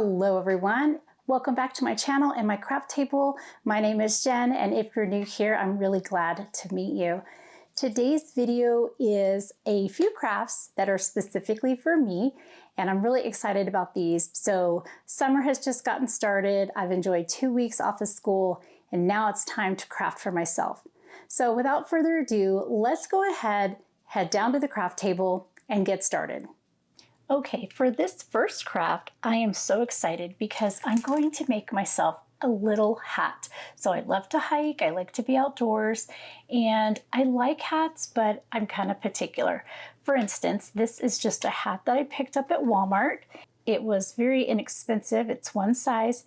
Hello everyone, welcome back to my channel and my craft table. My name is Jen, and if you're new here, I'm really glad to meet you. Today's video is a few crafts that are specifically for me, and I'm really excited about these. So summer has just gotten started. I've enjoyed 2 weeks off of school, and now it's time to craft for myself. So without further ado, let's go ahead, head down to the craft table and get started. Okay, for this first craft, I am so excited because I'm going to make myself a little hat. So I love to hike, I like to be outdoors, and I like hats, but I'm kind of particular. For instance, this is just a hat that I picked up at Walmart. It was very inexpensive, it's one size,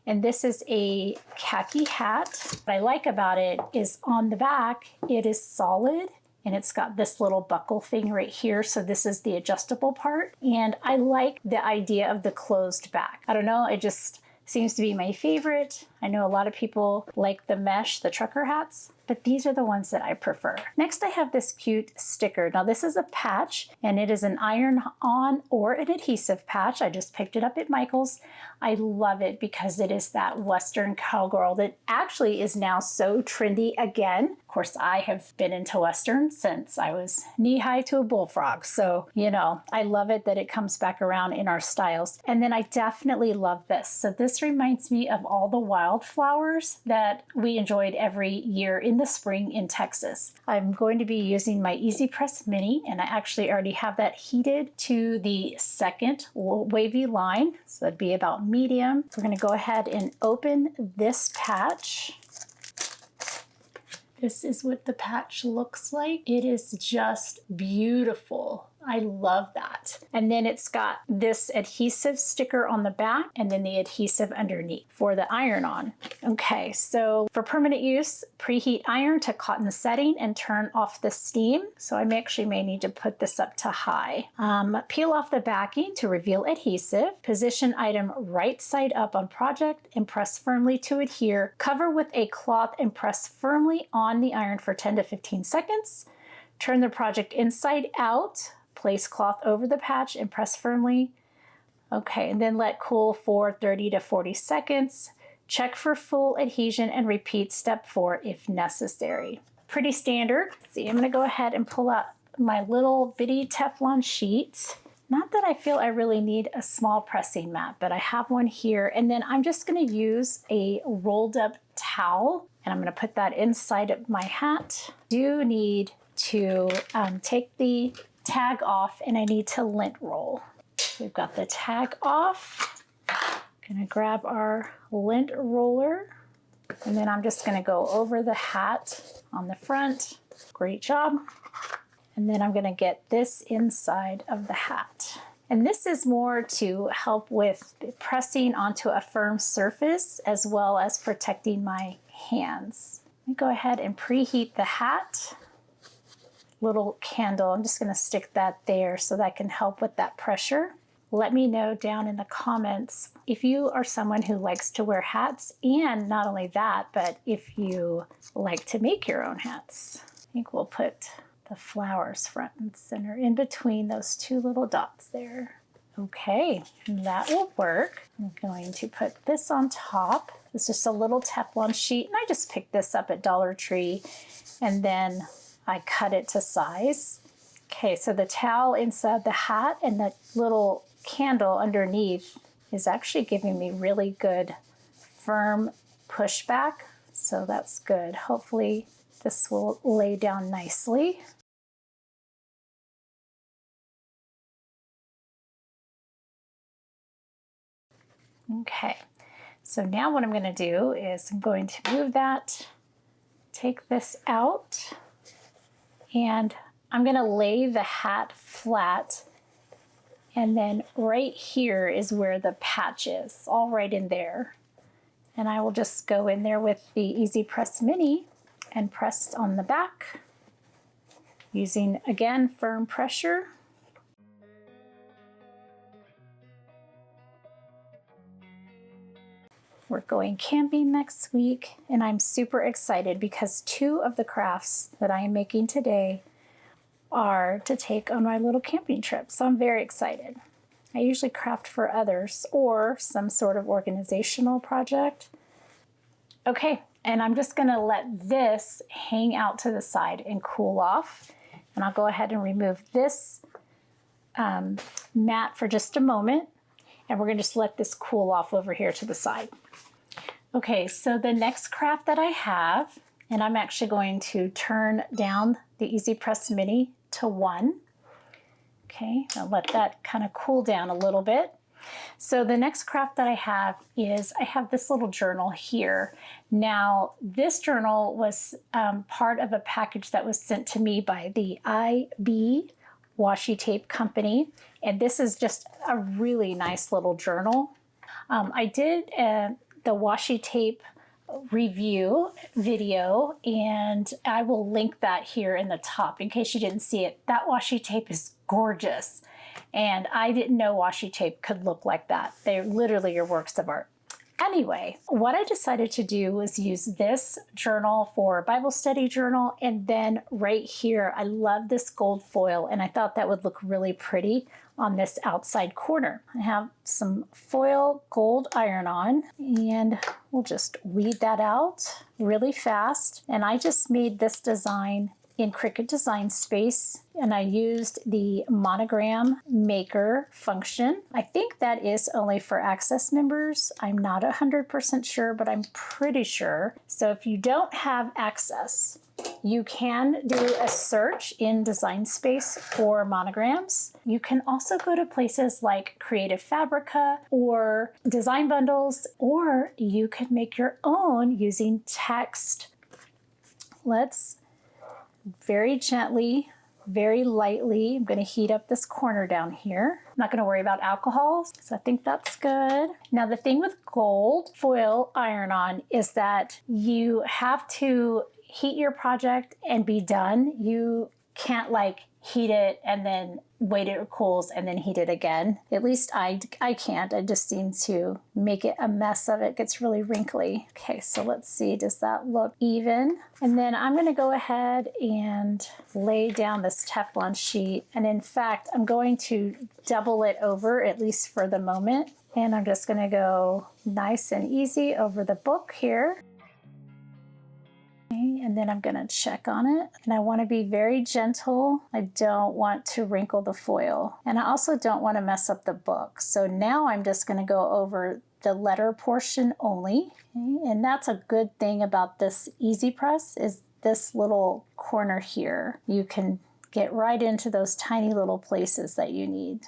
and this is a khaki hat. What I like about it is on the back, it is solid, and it's got this little buckle thing right here. So this is the adjustable part. And I like the idea of the closed back. I don't know, it just seems to be my favorite. I know a lot of people like the mesh, the trucker hats, but these are the ones that I prefer. Next, I have this cute sticker. Now this is a patch, and it is an iron-on or an adhesive patch. I just picked it up at Michael's. I love it because it is that Western cowgirl that actually is now so trendy again. Of course, I have been into Western since I was knee-high to a bullfrog. So, you know, I love it that it comes back around in our styles. And then I definitely love this. So this reminds me of all the wildflowers that we enjoyed every year in the spring in Texas. I'm going to be using my Easy Press Mini, and I actually already have that heated to the second wavy line. So that'd be about medium. We're going to go ahead and open this patch. This is what the patch looks like. It is just beautiful. I love that. And then it's got this adhesive sticker on the back and then the adhesive underneath for the iron-on. Okay, so for permanent use, preheat iron to cotton setting and turn off the steam. So I actually may need to put this up to high. Peel off the backing to reveal adhesive. Position item right side up on project and press firmly to adhere. Cover with a cloth and press firmly on the iron for 10 to 15 seconds. Turn the project inside out. Place cloth over the patch and press firmly. Okay, and then let cool for 30 to 40 seconds. Check for full adhesion and repeat step 4 if necessary. Pretty standard. Let's see, I'm gonna go ahead and pull out my little bitty Teflon sheet. Not that I feel I really need a small pressing mat, but I have one here. And then I'm just gonna use a rolled up towel, and I'm gonna put that inside of my hat. Do need to take the tag off, and I need to lint roll. We've got the tag off. Gonna grab our lint roller, and then I'm just gonna go over the hat on the front. Great job. And then I'm gonna get this inside of the hat. And this is more to help with pressing onto a firm surface as well as protecting my hands. Let me go ahead and preheat the hat. Little candle, I'm just going to stick that there so that can help with that pressure. Let me know down in the comments if you are someone who likes to wear hats, and not only that, but if you like to make your own hats. I think we'll put the flowers front and center in between those two little dots there. Okay, that will work. I'm going to put this on top. It's just a little Teflon sheet, and I just picked this up at Dollar Tree, and then I cut it to size. Okay, so the towel inside the hat and the little candle underneath is actually giving me really good firm pushback. So that's good. Hopefully this will lay down nicely. Okay, so now what I'm going to do is I'm going to move that, take this out, and I'm going to lay the hat flat, and then right here is where the patch is, all right in there. And I will just go in there with the Easy Press Mini and press on the back, using, again, firm pressure. We're going camping next week, and I'm super excited because 2 of the crafts that I am making today are to take on my little camping trip. So I'm very excited. I usually craft for others or some sort of organizational project. Okay, and I'm just gonna let this hang out to the side and cool off. And I'll go ahead and remove this mat for just a moment. And we're gonna just let this cool off over here to the side. Okay, so the next craft that I have, and I'm actually going to turn down the Easy Press Mini to 1. Okay, I'll let that kind of cool down a little bit. So the next craft that I have is I have this little journal here. Now, this journal was part of a package that was sent to me by the IB washi tape company. And this is just a really nice little journal. I did the washi tape review video, and I will link that here in the top in case you didn't see it. That washi tape is gorgeous, and I didn't know washi tape could look like that. They're literally your works of art. Anyway, what I decided to do was use this journal for a Bible study journal, and then right here, I love this gold foil, and I thought that would look really pretty on this outside corner. I have some foil gold iron-on, and we'll just weed that out really fast. And I just made this design in Cricut Design Space, and I used the Monogram maker function. I think that is only for Access members. I'm not 100% sure, but I'm pretty sure. So if you don't have Access, you can do a search in Design Space for monograms. You can also go to places like Creative Fabrica or Design Bundles, or you could make your own using text. Let's very gently, very lightly, I'm going to heat up this corner down here. I'm not going to worry about alcohol, so I think that's good. Now, the thing with gold foil iron-on is that you have to heat your project and be done. You can't like heat it and then wait it cools and then heat it again. At least I can't. I just seem to make it a mess of it. It gets really wrinkly. Okay, so let's see. Does that look even? And then I'm going to go ahead and lay down this Teflon sheet. And in fact, I'm going to double it over, at least for the moment. And I'm just going to go nice and easy over the book here. And then I'm going to check on it. And I want to be very gentle. I don't want to wrinkle the foil. And I also don't want to mess up the book. So now I'm just going to go over the letter portion only. Okay? And that's a good thing about this Easy Press is this little corner here. You can get right into those tiny little places that you need.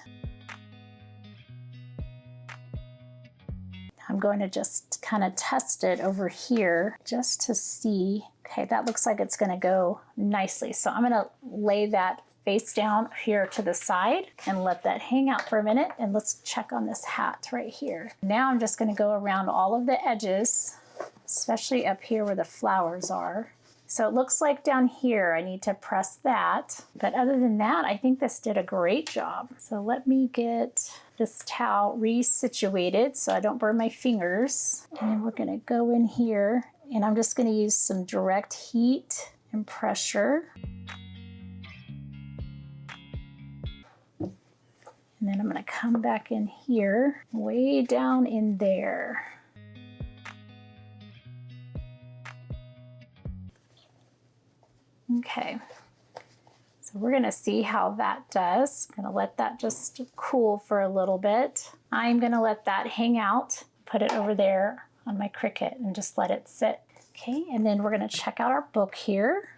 I'm going to just kind of test it over here just to see. Okay, that looks like it's going to go nicely. So I'm going to lay that face down here to the side and let that hang out for a minute. And let's check on this hat right here. Now I'm just going to go around all of the edges, especially up here where the flowers are. So it looks like down here I need to press that. But other than that, I think this did a great job. So let me get this towel resituated so I don't burn my fingers. And then we're going to go in here, and I'm just going to use some direct heat and pressure. And then I'm going to come back in here, way down in there. Okay, so we're going to see how that does. I'm going to let that just cool for a little bit. I'm going to let that hang out, put it over there on my Cricut and just let it sit. Okay, and then we're going to check out our book here.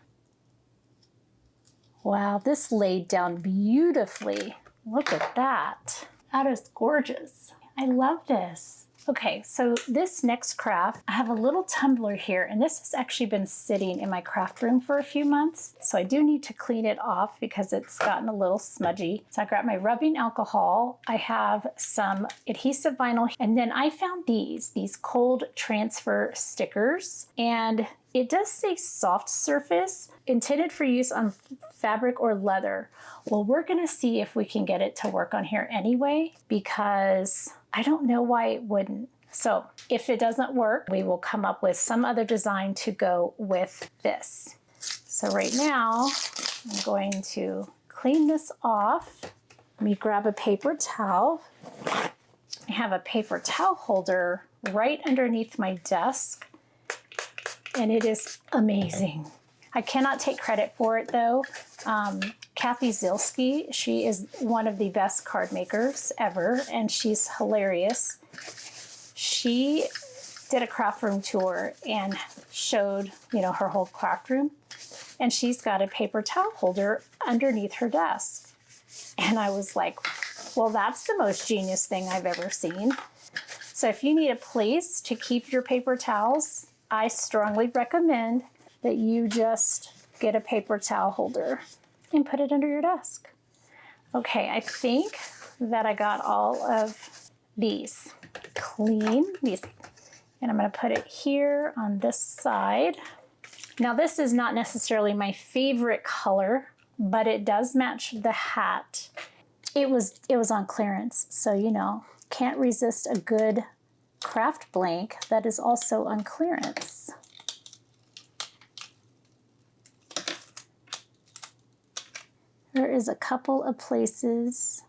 Wow, this laid down beautifully. Look at that. That is gorgeous. I love this. Okay, so this next craft, I have a little tumbler here, and this has actually been sitting in my craft room for a few months. So I do need to clean it off because it's gotten a little smudgy. So I grabbed my rubbing alcohol. I have some adhesive vinyl, and then I found these cold transfer stickers, and it does say soft surface, intended for use on fabric or leather. Well, we're gonna see if we can get it to work on here anyway, because I don't know why it wouldn't. So if it doesn't work, we will come up with some other design to go with this. So right now, I'm going to clean this off. Let me grab a paper towel. I have a paper towel holder right underneath my desk, and it is amazing. I cannot take credit for it though. Kathy Zilski, she is one of the best card makers ever, and she's hilarious. She did a craft room tour and showed, her whole craft room. And she's got a paper towel holder underneath her desk. And I was like, well, that's the most genius thing I've ever seen. So if you need a place to keep your paper towels, I strongly recommend that you just get a paper towel holder and put it under your desk. Okay, I think that I got all of these clean. And I'm going to put it here on this side. Now this is not necessarily my favorite color, but it does match the hat. It was on clearance, so can't resist a good craft blank that is also on clearance. There is a couple of places.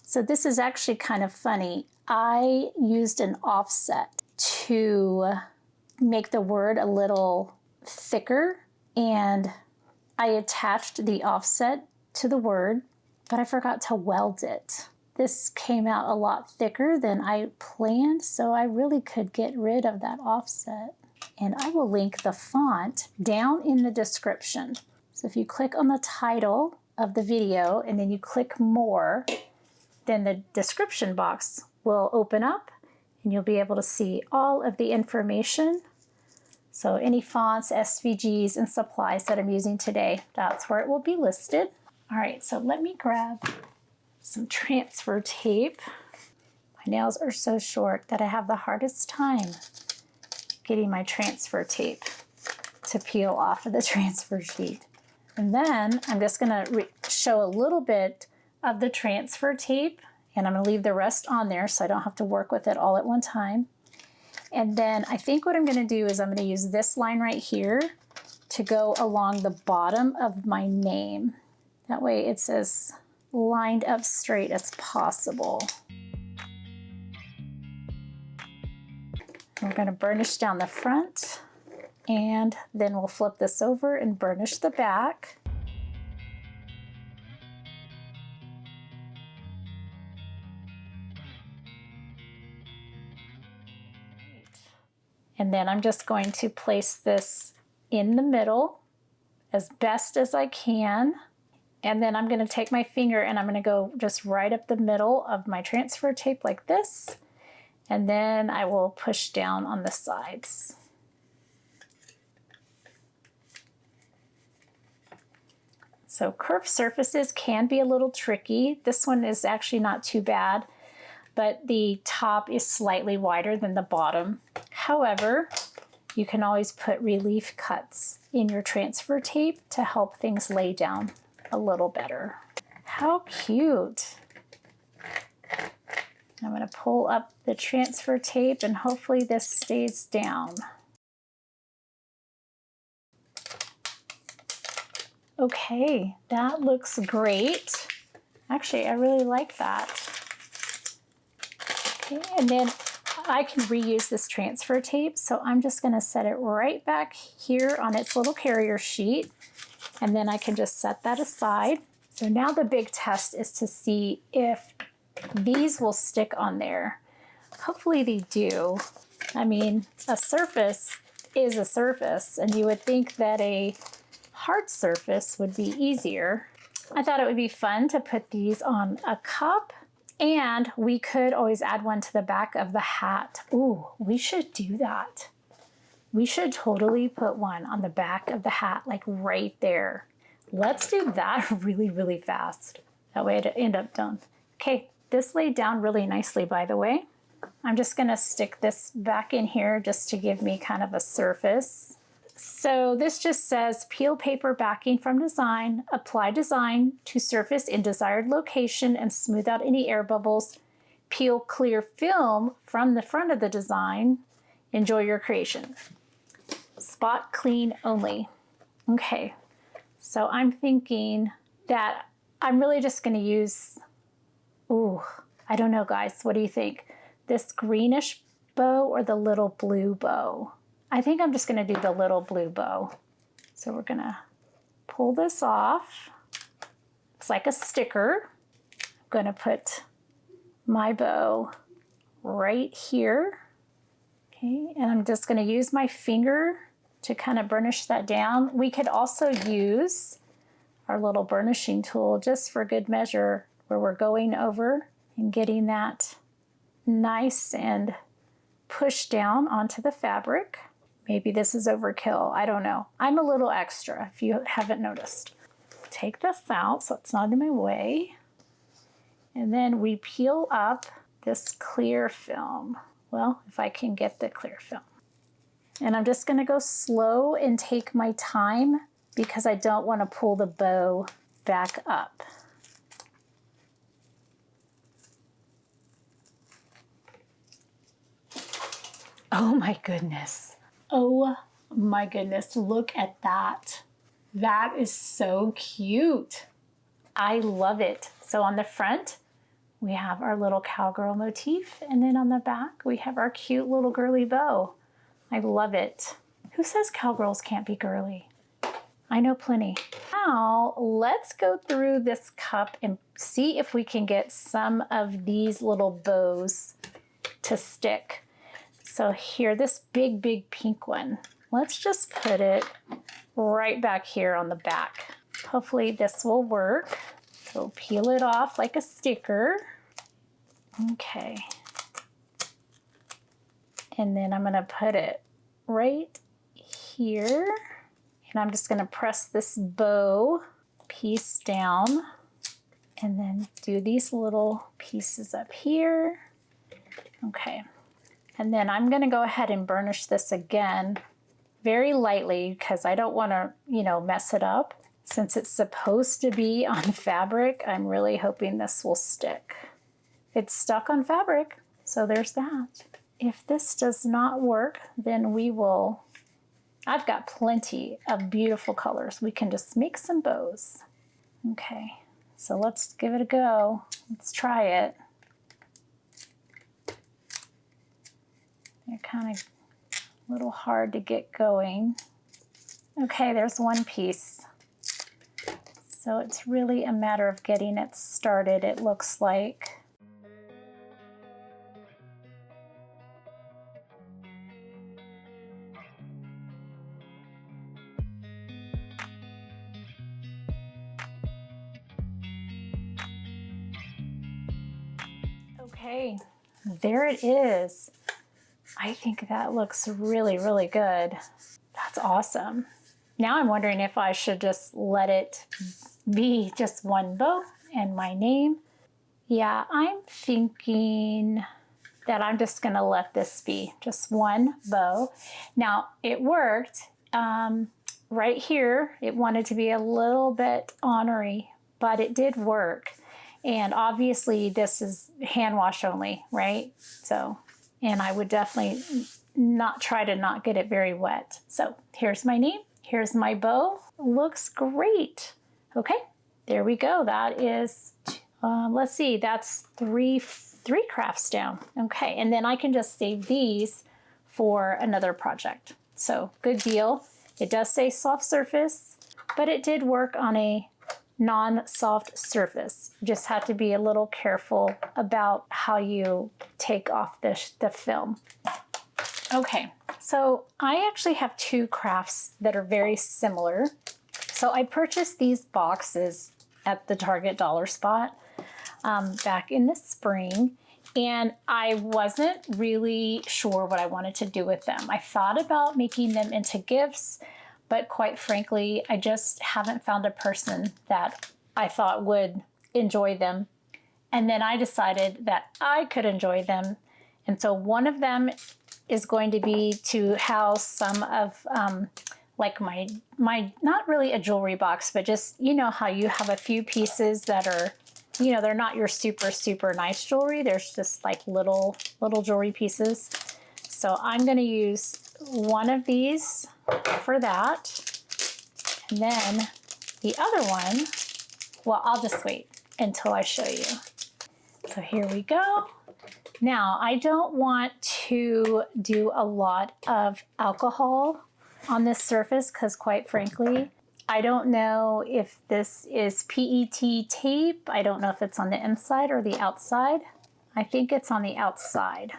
So this is actually kind of funny. I used an offset to make the word a little thicker, and I attached the offset to the word, but I forgot to weld it. This came out a lot thicker than I planned, so I really could get rid of that offset. And I will link the font down in the description. So if you click on the title of the video and then you click more, then the description box will open up and you'll be able to see all of the information. So any fonts, SVGs, and supplies that I'm using today, that's where it will be listed. All right, so let me grab some transfer tape. My nails are so short that I have the hardest time getting my transfer tape to peel off of the transfer sheet. And then I'm just gonna show a little bit of the transfer tape, and I'm gonna leave the rest on there so I don't have to work with it all at one time. And then I think what I'm gonna do is I'm gonna use this line right here to go along the bottom of my name. That way it's as lined up straight as possible. We're gonna burnish down the front, and then we'll flip this over and burnish the back. And then I'm just going to place this in the middle as best as I can. And then I'm going to take my finger and I'm going to go just right up the middle of my transfer tape like this. And then I will push down on the sides. So curved surfaces can be a little tricky. This one is actually not too bad, but the top is slightly wider than the bottom. However, you can always put relief cuts in your transfer tape to help things lay down a little better. How cute. I'm going to pull up the transfer tape and hopefully this stays down. Okay, that looks great. Actually, I really like that. Okay, and then I can reuse this transfer tape, so I'm just going to set it right back here on its little carrier sheet, and then I can just set that aside. So now the big test is to see if these will stick on there. Hopefully they do. I mean, a surface is a surface, and you would think that a hard surface would be easier. I thought it would be fun to put these on a cup, and we could always add one to the back of the hat. Ooh, we should do that. We should totally put one on the back of the hat, like right there. Let's do that really, really fast. That way it'll end up done. Okay, this laid down really nicely, by the way. I'm just gonna stick this back in here just to give me kind of a surface. So this just says peel paper backing from design, apply design to surface in desired location and smooth out any air bubbles, peel clear film from the front of the design, enjoy your creation. Spot clean only. Okay, so I'm thinking that I'm really just going to use Ooh, I don't know, guys. What do you think? This greenish bow or the little blue bow? I think I'm just going to do the little blue bow. So we're going to pull this off. It's like a sticker. I'm going to put my bow right here. Okay, and I'm just going to use my finger to kind of burnish that down. We could also use our little burnishing tool just for good measure, where we're going over and getting that nice and pushed down onto the fabric. Maybe this is overkill, I don't know. I'm a little extra if you haven't noticed. Take this out so it's not in my way. And then we peel up this clear film. Well, if I can get the clear film. And I'm just gonna go slow and take my time because I don't want to pull the bow back up. Oh my goodness. Oh my goodness, look at that. That is so cute. I love it. So on the front, we have our little cowgirl motif, and then on the back, we have our cute little girly bow. I love it. Who says cowgirls can't be girly? I know plenty. Now, let's go through this cup and see if we can get some of these little bows to stick. So here, this big, big pink one. Let's just put it right back here on the back. Hopefully this will work. So peel it off like a sticker. Okay. And then I'm gonna put it right here. And I'm just gonna press this bow piece down and then do these little pieces up here. Okay. And then I'm gonna go ahead and burnish this again very lightly because I don't wanna, mess it up. Since it's supposed to be on fabric, I'm really hoping this will stick. It's stuck on fabric, so there's that. If this does not work, then I've got plenty of beautiful colors. We can just make some bows. Okay, so let's give it a go. Let's try it. They're kind of a little hard to get going. Okay, there's one piece. So it's really a matter of getting it started, it looks like. Okay, there it is. I think that looks really, really good. That's awesome. Now I'm wondering if I should just let it be just one bow and my name. Yeah, I'm thinking that I'm just gonna let this be just one bow. Now it worked. Right here, it wanted to be a little bit ornery, but it did work. And obviously this is hand wash only, right? So, and I would definitely not try to not get it very wet. So here's my name, here's my bow. Looks great. Okay, there we go. That is, let's see, that's three crafts down. Okay, and then I can just save these for another project. So good deal. It does say soft surface, but it did work on a non-soft surface. You just have to be a little careful about how you take off the film. Okay, so I actually have two crafts that are very similar. So I purchased these boxes at the Target dollar spot back in the spring, and I wasn't really sure what I wanted to do with them. I thought about making them into gifts, but quite frankly, I just haven't found a person that I thought would enjoy them. And then I decided that I could enjoy them. And so one of them is going to be to house some of like my, not really a jewelry box, but just, how you have a few pieces that are, they're not your super, super nice jewelry. There's just like little jewelry pieces. So I'm going to use one of these for that. And then the other one, well, I'll just wait until I show you. So here we go. Now, I don't want to do a lot of alcohol on this surface because quite frankly, I don't know if this is PET tape. I don't know if it's on the inside or the outside. I think it's on the outside.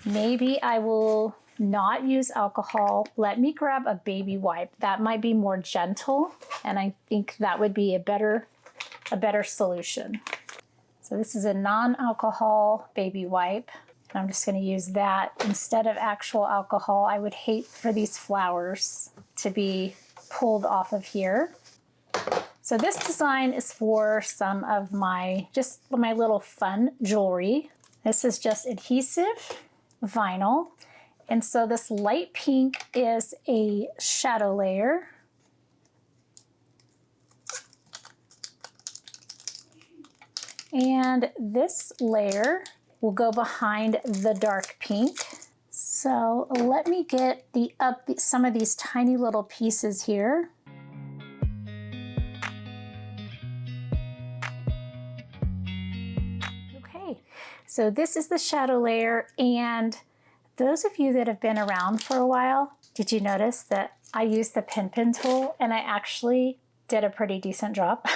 Maybe I will not use alcohol. Let me grab a baby wipe. That might be more gentle, and I think that would be a better solution. So this is a non-alcohol baby wipe, and I'm just going to use that instead of actual alcohol. I would hate for these flowers to be pulled off of here. So this design is for some of my little fun jewelry. This is just adhesive vinyl. And so this light pink is a shadow layer. And this layer will go behind the dark pink. So let me get some of these tiny little pieces here. Okay, so this is the shadow layer, and those of you that have been around for a while, did you notice that I used the pin tool and I actually did a pretty decent job?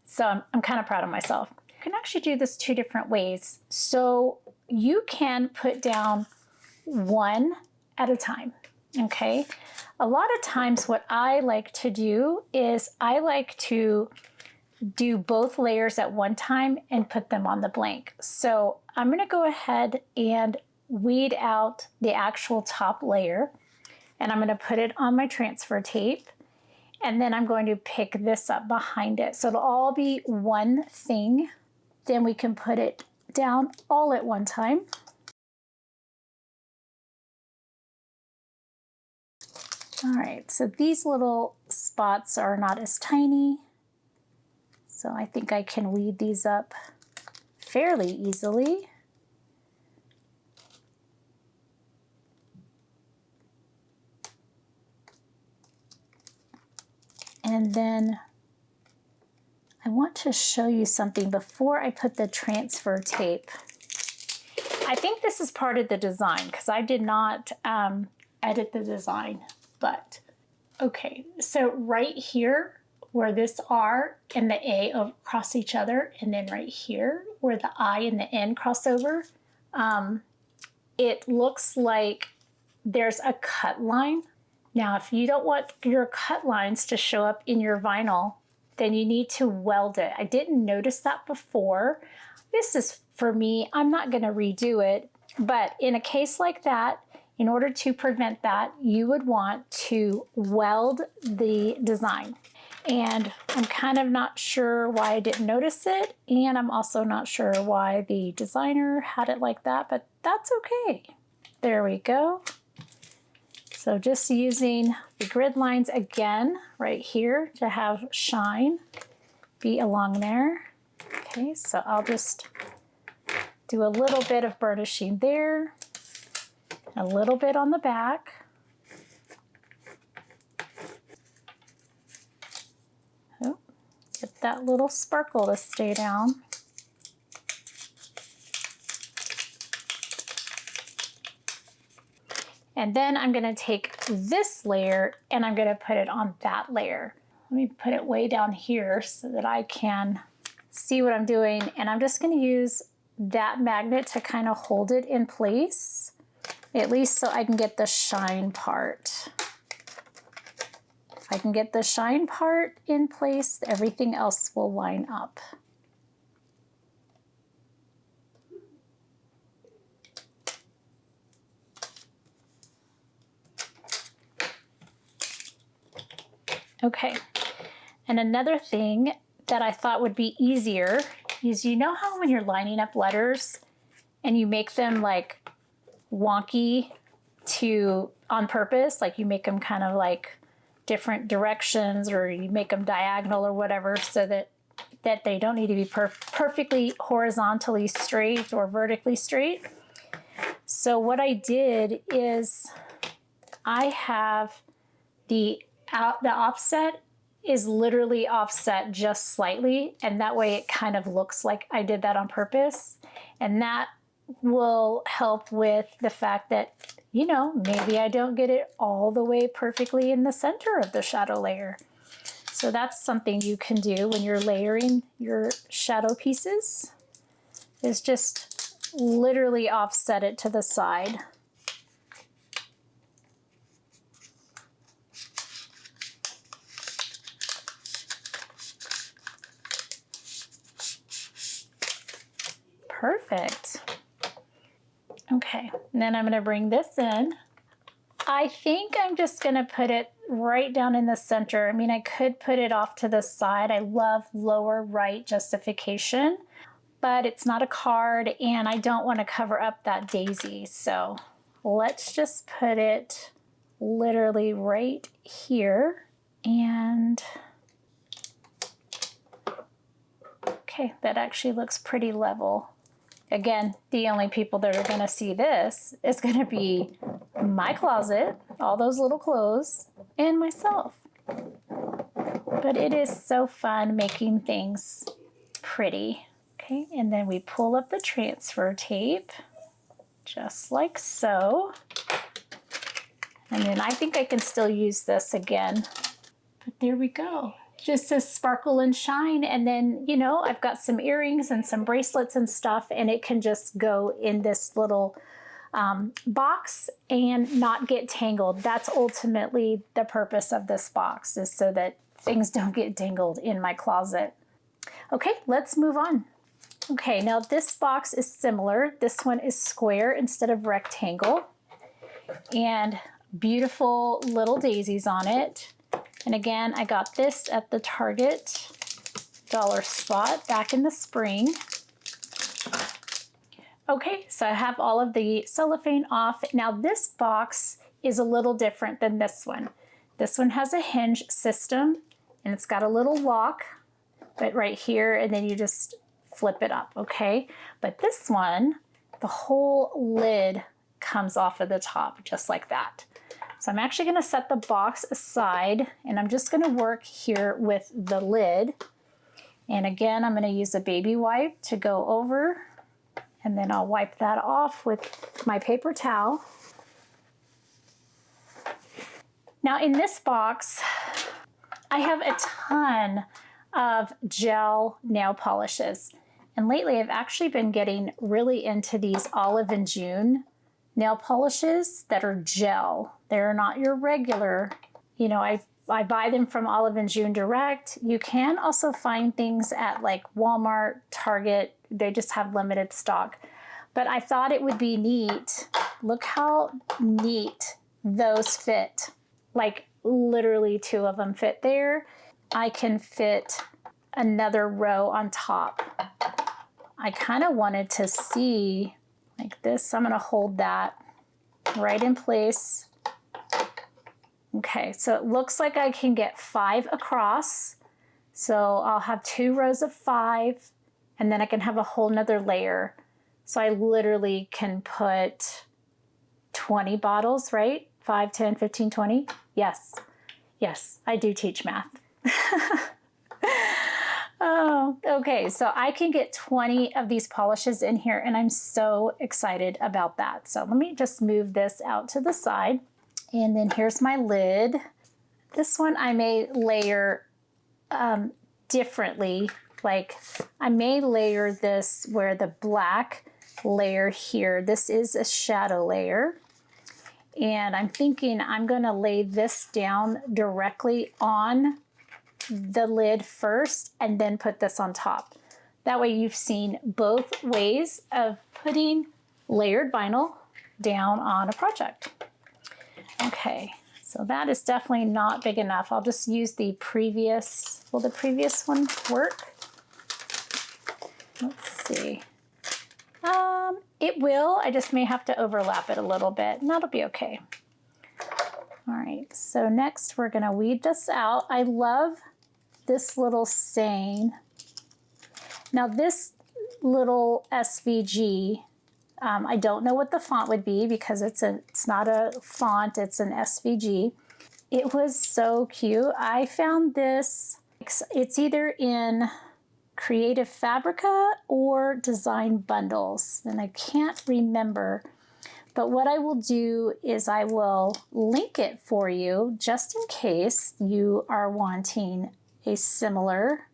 So I'm kind of proud of myself. You can actually do this two different ways. So you can put down one at a time, okay? A lot of times what I like to do is I like to do both layers at one time and put them on the blank. So I'm gonna go ahead and weed out the actual top layer, and I'm gonna put it on my transfer tape, and then I'm going to pick this up behind it. So it'll all be one thing. Then we can put it down all at one time. All right, so these little spots are not as tiny. So I think I can weed these up fairly easily. And then I want to show you something before I put the transfer tape. I think this is part of the design because I did not edit the design, but okay. So right here where this R and the A cross each other, and then right here where the I and the N cross over, it looks like there's a cut line. Now, if you don't want your cut lines to show up in your vinyl, then you need to weld it. I didn't notice that before. This is for me, I'm not gonna redo it, but in a case like that, in order to prevent that, you would want to weld the design. And I'm kind of not sure why I didn't notice it, and I'm also not sure why the designer had it like that, but that's okay. There we go. So just using the grid lines again right here to have shine be along there. Okay, so I'll just do a little bit of burnishing there, a little bit on the back. Oh, get that little sparkle to stay down. And then I'm gonna take this layer and I'm gonna put it on that layer. Let me put it way down here so that I can see what I'm doing. And I'm just gonna use that magnet to kind of hold it in place, at least so I can get the shine part. If I can get the shine part in place, everything else will line up. Okay, and another thing that I thought would be easier is, you know how when you're lining up letters and you make them like wonky on purpose, like you make them kind of like different directions, or you make them diagonal or whatever, so that they don't need to be perfectly horizontally straight or vertically straight. So what I did is I have the offset is literally offset just slightly, and that way it kind of looks like I did that on purpose. And that will help with the fact that, you know, maybe I don't get it all the way perfectly in the center of the shadow layer. So that's something you can do when you're layering your shadow pieces, is just literally offset it to the side. Perfect. Okay, and then I'm going to bring this in. I think I'm just going to put it right down in the center. I mean, I could put it off to the side. I love lower right justification, but it's not a card and I don't want to cover up that daisy. So let's just put it literally right here. And okay, that actually looks pretty level. Again, the only people that are going to see this is going to be my closet, all those little clothes, and myself. But it is so fun making things pretty. Okay, and then we pull up the transfer tape, just like so. And then I think I can still use this again. But there we go. Just to sparkle and shine. And then, you know, I've got some earrings and some bracelets and stuff, and it can just go in this little box and not get tangled. That's ultimately the purpose of this box, is so that things don't get tangled in my closet. Okay, let's move on. Okay, now this box is similar. This one is square instead of rectangle, and beautiful little daisies on it. And again, I got this at the Target dollar spot back in the spring. Okay, so I have all of the cellophane off. Now this box is a little different than this one. This one has a hinge system and it's got a little lock, but right here, and then you just flip it up, okay? But this one, the whole lid comes off of the top, just like that. So I'm actually going to set the box aside, and I'm just going to work here with the lid. And again, I'm going to use a baby wipe to go over, and then I'll wipe that off with my paper towel. Now in this box, I have a ton of gel nail polishes. And lately I've actually been getting really into these Olive and June nail polishes that are gel. They're not your regular, you know, I buy them from Olive and June direct. You can also find things at like Walmart, Target. They just have limited stock. But I thought it would be neat. Look how neat those fit. Like literally 2 of them fit there. I can fit another row on top. I kind of wanted to see like this. I'm going to hold that right in place. Okay, so it looks like I can get 5 across. So I'll have 2 rows of 5, and then I can have a whole nother layer. So I literally can put 20 bottles, right? 5, 10, 15, 20. Yes, yes, I do teach math. Oh, okay, so I can get 20 of these polishes in here, and I'm so excited about that. So let me just move this out to the side. And then here's my lid. This one I may layer differently. Like I may layer this where the black layer here, this is a shadow layer. And I'm thinking I'm gonna lay this down directly on the lid first and then put this on top. That way you've seen both ways of putting layered vinyl down on a project. Okay, so that is definitely not big enough. I'll just use the previous, will the previous one work? Let's see. It will, I just may have to overlap it a little bit, and that'll be okay. All right, so next we're gonna weed this out. I love this little saying. Now this little SVG, I don't know what the font would be because it's not a font, it's an SVG. It was so cute. I found this, it's either in Creative Fabrica or Design Bundles, and I can't remember. But what I will do is I will link it for you just in case you are wanting a similar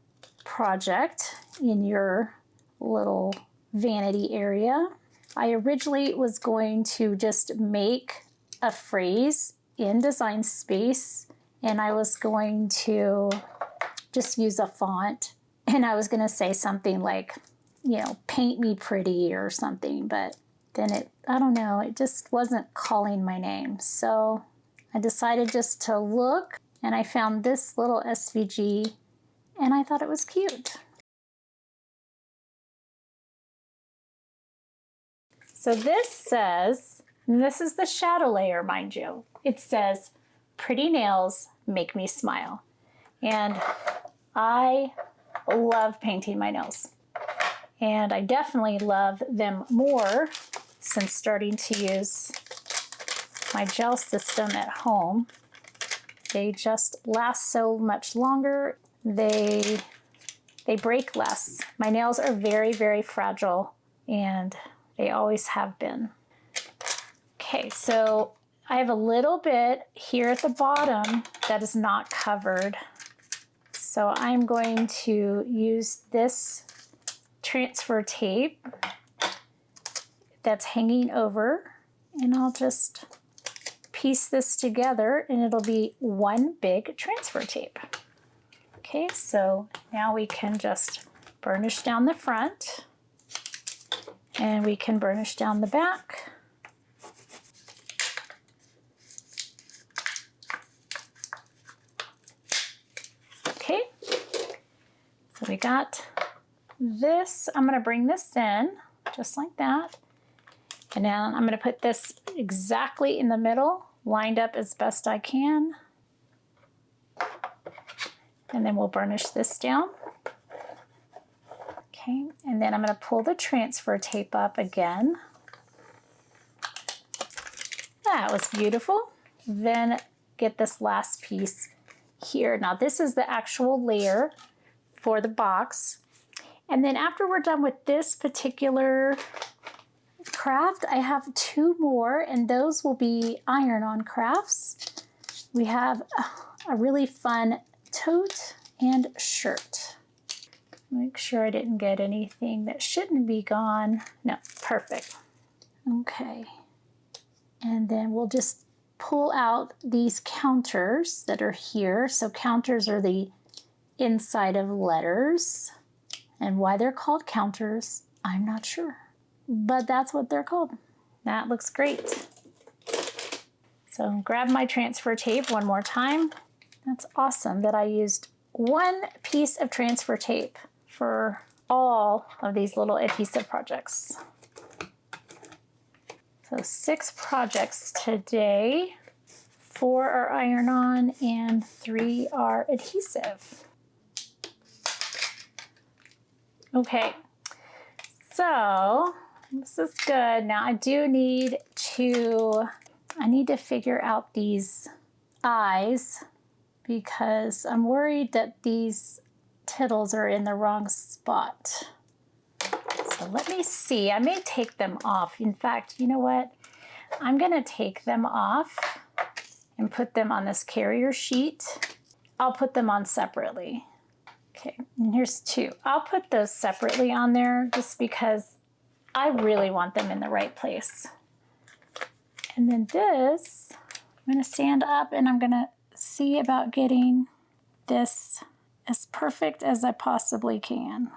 project in your little vanity area. I originally was going to just make a phrase in Design Space, and I was going to just use a font, and I was going to say something like, you know, paint me pretty or something, but then I don't know, it just wasn't calling my name. So I decided just to look, and I found this little SVG, and I thought it was cute. So this says, and this is the shadow layer, mind you, it says, pretty nails make me smile. And I love painting my nails. And I definitely love them more since starting to use my gel system at home. They just last so much longer. They break less. My nails are very, very fragile, and they always have been. Okay, so I have a little bit here at the bottom that is not covered. So I'm going to use this transfer tape that's hanging over, and I'll just piece this together and it'll be one big transfer tape. Okay, so now we can just burnish down the front, and we can burnish down the back. Okay, so we got this. I'm going to bring this in just like that. And now I'm going to put this exactly in the middle, lined up as best I can. And then we'll burnish this down. Okay, and then I'm going to pull the transfer tape up again. That was beautiful. Then get this last piece here. Now this is the actual layer for the box. And then after we're done with this particular craft, I have two more, and those will be iron-on crafts. We have a really fun tote and shirt. Make sure I didn't get anything that shouldn't be gone. No, perfect. Okay. And then we'll just pull out these counters that are here. So counters are the inside of letters. And why they're called counters, I'm not sure. But that's what they're called. That looks great. So grab my transfer tape one more time. That's awesome that I used one piece of transfer tape for all of these little adhesive projects. So 6 projects today. 4 are iron-on and 3 are adhesive. Okay, so this is good. Now I need to figure out these eyes, because I'm worried that these tittles are in the wrong spot. So let me see. I may take them off. In fact, you know what? I'm going to take them off and put them on this carrier sheet. I'll put them on separately. Okay, and here's 2. I'll put those separately on there just because I really want them in the right place. And then this, I'm going to stand up and I'm going to see about getting this as perfect as I possibly can.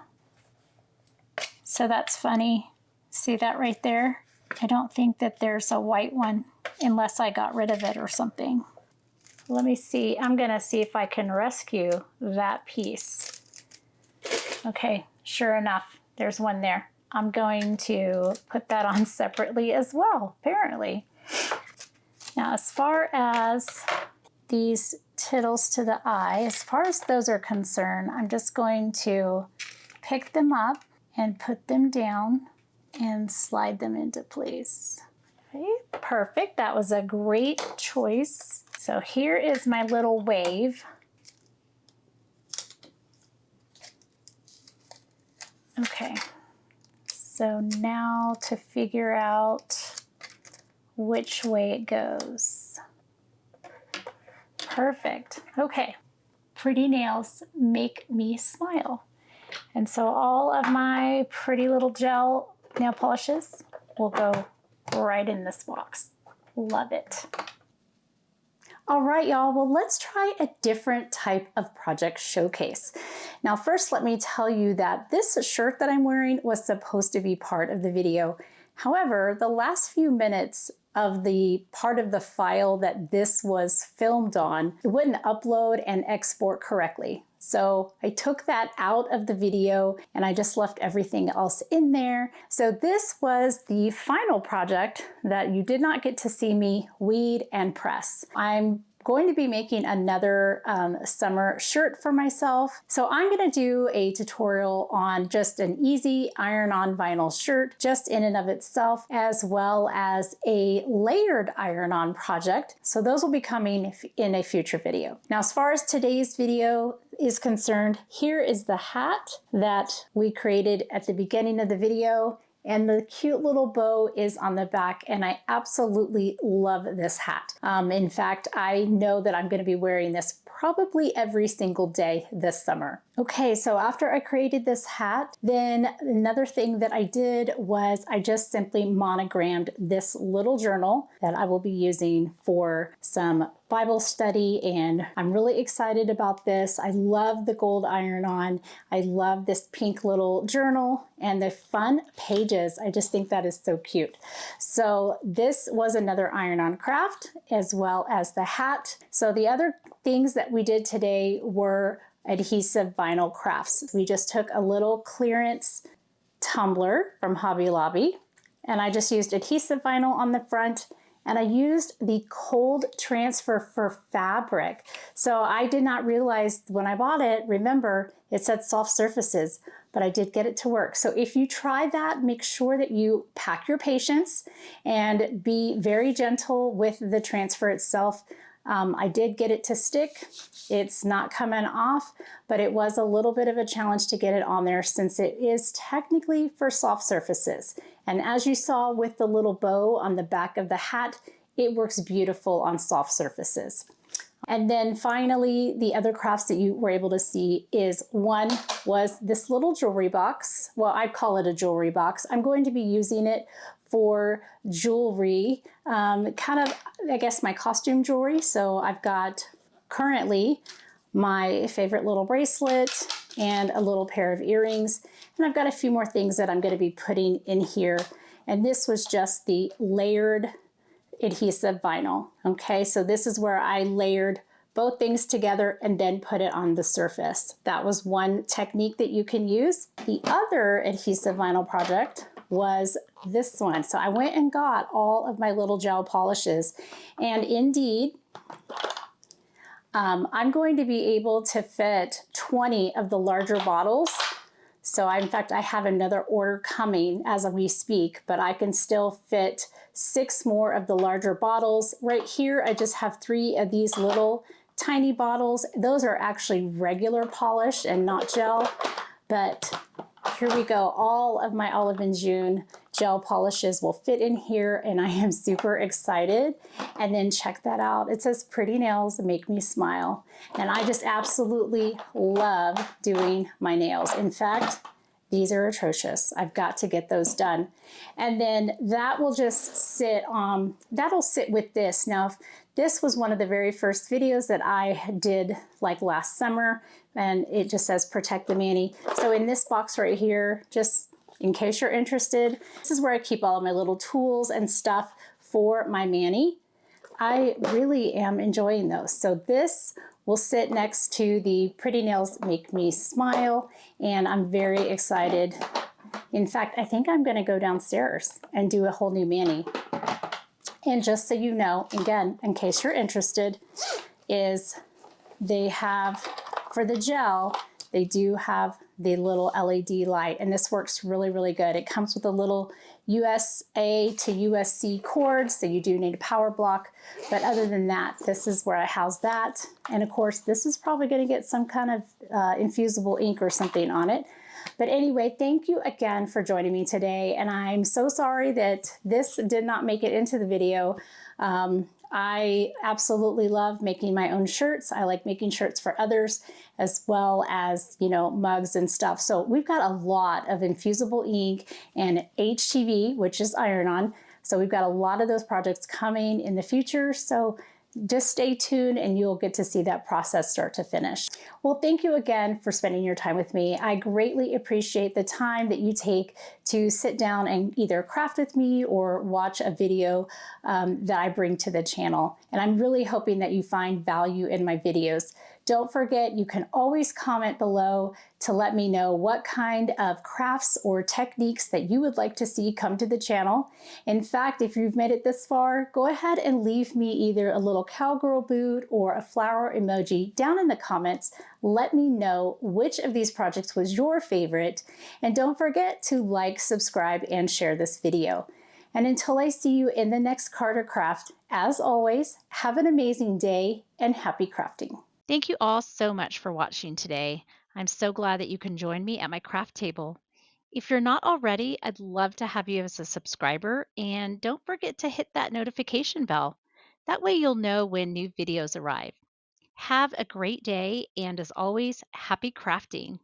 So that's funny. See that right there? I don't think that there's a white one unless I got rid of it or something. Let me see. I'm going to see if I can rescue that piece. Okay, sure enough, there's one there. I'm going to put that on separately as well, apparently. Now, as far as these tittles to the eye, as far as those are concerned, I'm just going to pick them up and put them down and slide them into place. Okay, perfect. That was a great choice. So here is my little wave. Okay, so now to figure out which way it goes. Perfect. Okay, pretty nails make me smile. And so all of my pretty little gel nail polishes will go right in this box. Love it. All right, y'all, well, let's try a different type of project showcase. Now, first, let me tell you that this shirt that I'm wearing was supposed to be part of the video. However, the last few minutes of the part of the file that this was filmed on, it wouldn't upload and export correctly. So I took that out of the video and I just left everything else in there. So this was the final project that you did not get to see me weed and press. I'm going to be making another summer shirt for myself. So I'm going to do a tutorial on just an easy iron-on vinyl shirt just in and of itself, as well as a layered iron-on project. So those will be coming in a future video. Now, as far as today's video is concerned, here is the hat that we created at the beginning of the video. And the cute little bow is on the back, and I absolutely love this hat. In fact, I know that I'm going to be wearing this probably every single day this summer. Okay, so after I created this hat, then another thing that I did was I just simply monogrammed this little journal that I will be using for some Bible study, and I'm really excited about this. I love the gold iron-on. I love this pink little journal and the fun pages. I just think that is so cute. So this was another iron-on craft, as well as the hat. So the other things that we did today were adhesive vinyl crafts. We just took a little clearance tumbler from Hobby Lobby, and I just used adhesive vinyl on the front, and I used the cold transfer for fabric. So I did not realize when I bought it, remember, it said soft surfaces, but I did get it to work. So if you try that, make sure that you pack your patience and be very gentle with the transfer itself. I did get it to stick. It's not coming off, but it was a little bit of a challenge to get it on there since it is technically for soft surfaces. And as you saw with the little bow on the back of the hat, it works beautiful on soft surfaces. And then finally, the other crafts that you were able to see is one was this little jewelry box. Well, I call it a jewelry box. I'm going to be using it for jewelry, kind of, I guess, my costume jewelry. So I've got currently my favorite little bracelet and a little pair of earrings. And I've got a few more things that I'm going to be putting in here. And this was just the layered adhesive vinyl. Okay, so this is where I layered both things together and then put it on the surface. That was one technique that you can use. The other adhesive vinyl project was this one. So I went and got all of my little gel polishes, and indeed, I'm going to be able to fit 20 of the larger bottles. So in fact, I have another order coming as we speak, but I can still fit 6 more of the larger bottles. Right here, I just have 3 of these little tiny bottles. Those are actually regular polish and not gel, but here we go. All of my Olive and June gel polishes will fit in here, and I am super excited. And then check that out. It says pretty nails make me smile. And I just absolutely love doing my nails. In fact, these are atrocious. I've got to get those done. And then that will just sit that'll sit with this. Now, this was one of the very first videos that I did like last summer, and it just says protect the mani. So in this box right here, just in case you're interested, this is where I keep all of my little tools and stuff for my mani. I really am enjoying those. So this will sit next to the Pretty Nails Make Me Smile, and I'm very excited. In fact, I think I'm gonna go downstairs and do a whole new mani. And just so you know, again, in case you're interested, is they have, for the gel, they do have the little LED light, and this works really, really good. It comes with a little USA to USC cord, so you do need a power block. But other than that, this is where I house that. And of course, this is probably going to get some kind of infusible ink or something on it. But anyway, thank you again for joining me today. And I'm so sorry that this did not make it into the video. I absolutely love making my own shirts. I like making shirts for others, as well as, mugs and stuff. So we've got a lot of infusible ink and HTV, which is iron-on. So we've got a lot of those projects coming in the future. So just stay tuned and you'll get to see that process start to finish. Well, thank you again for spending your time with me. I greatly appreciate the time that you take to sit down and either craft with me or watch a video that I bring to the channel. And I'm really hoping that you find value in my videos. Don't forget, you can always comment below to let me know what kind of crafts or techniques that you would like to see come to the channel. In fact, if you've made it this far, go ahead and leave me either a little cowgirl boot or a flower emoji down in the comments. Let me know which of these projects was your favorite. And don't forget to like, subscribe, and share this video. And until I see you in the next card or craft, as always, have an amazing day and happy crafting. Thank you all so much for watching today. I'm so glad that you can join me at my craft table. If you're not already, I'd love to have you as a subscriber, and don't forget to hit that notification bell. That way you'll know when new videos arrive. Have a great day, and as always, happy crafting.